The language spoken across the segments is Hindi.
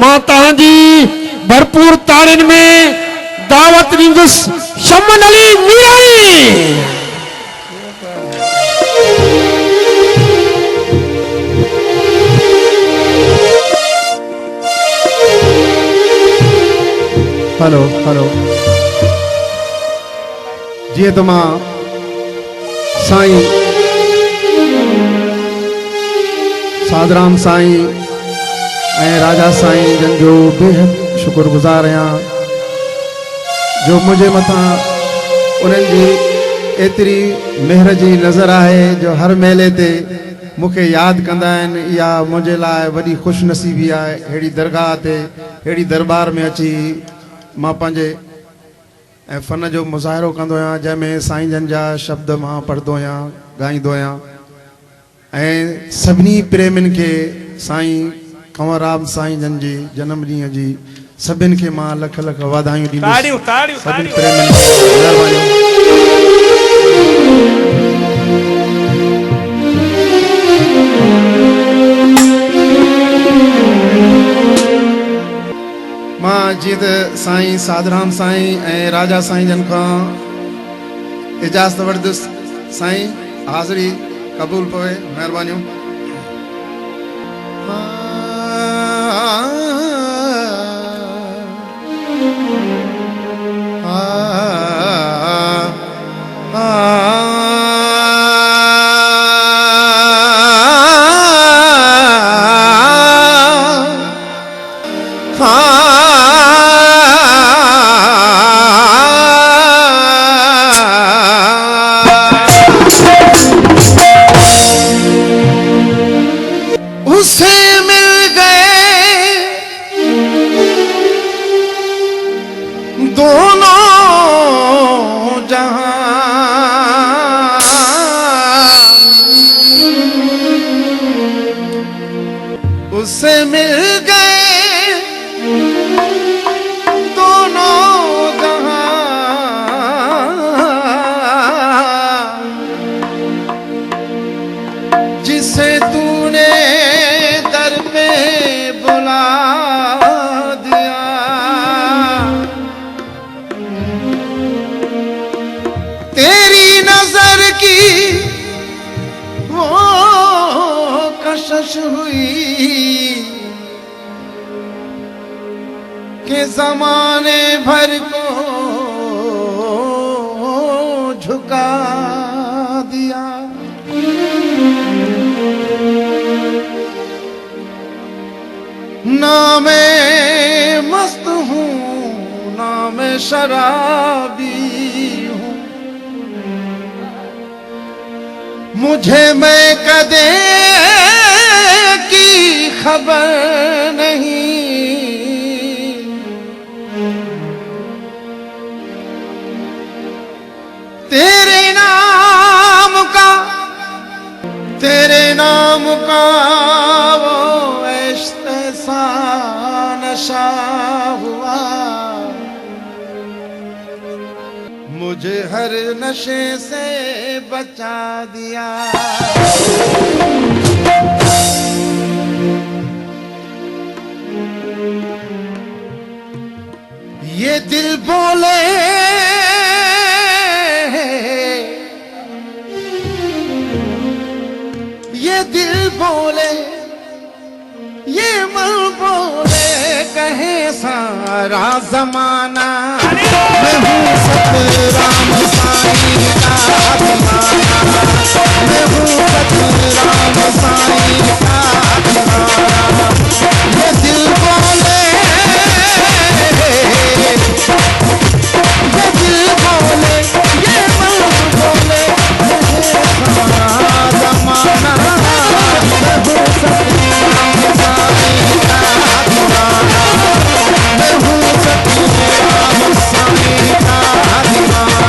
मां तव्हांजी भरपूर ताड़ियुनि में दावत ॾींदुसि शमन अली मीराई। हेलो हेलो जी तो मां साईं साधराम साईं ऐं राजा साईं जन जो बेहद शुक्रगुज़ार आहियां जो मुझे मथा उन्हनि जी एतिरी मेहर जी नज़र आहे जो हर मेले ते मूंखे यादि कंदा आहिनि। इहा मुंहिंजे लाइ वॾी ख़ुशनसीबी आहे। अहिड़ी दरगाह ते अहिड़ी दरबार में अची मां पंहिंजे ऐं फ़न जो मुज़ाहिरो कंदो आहियां जंहिंमें साईं जन जा शब्द मां पढ़ंदो आहियां ॻाईंदो आहियां ऐं सभिनी प्रेमियुनि खे साईं कंवरराम साईं जन जी जनम ॾींहं जी सभिनि खे मां लख लख वाधायूं ॾींदुसि। सभिनी प्रेमियुनि खे महिरबानी। मां जीअं त साईं साधराम साईं ऐं राजा साईं जन खां इजाज़त वठंदुसि। साईं हाज़िरी क़बूल पवे, महिरबानियूं। उससे मिल गए दोनों जहां, जिसे तूने दर पे बुला दिया। तेरी नजर की वो कशिश हुई के ज़माने भर को झुका दिया। ना मैं मस्त हूँ ना मैं शराबी हूँ, मुझे मैं कदे की खबर नहीं। तेरे नाम का वो ऐसा नशा हुआ, मुझे हर नशे से बचा दिया। ये दिल बोले ये दिल बोले ये मन बोले कहे सारा जमाना, मैं हूँ सतराम साईं का दीवाना, मैं हूँ सतराम साईं का दीवाना। ये दिल बोले ये दिल बोले ये मन बोले कहे सारा जमाना, मैं हूँ सतराम साईं का दीवाना, मैं हूँ सतराम साईं का दीवाना।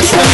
लक्ष्मी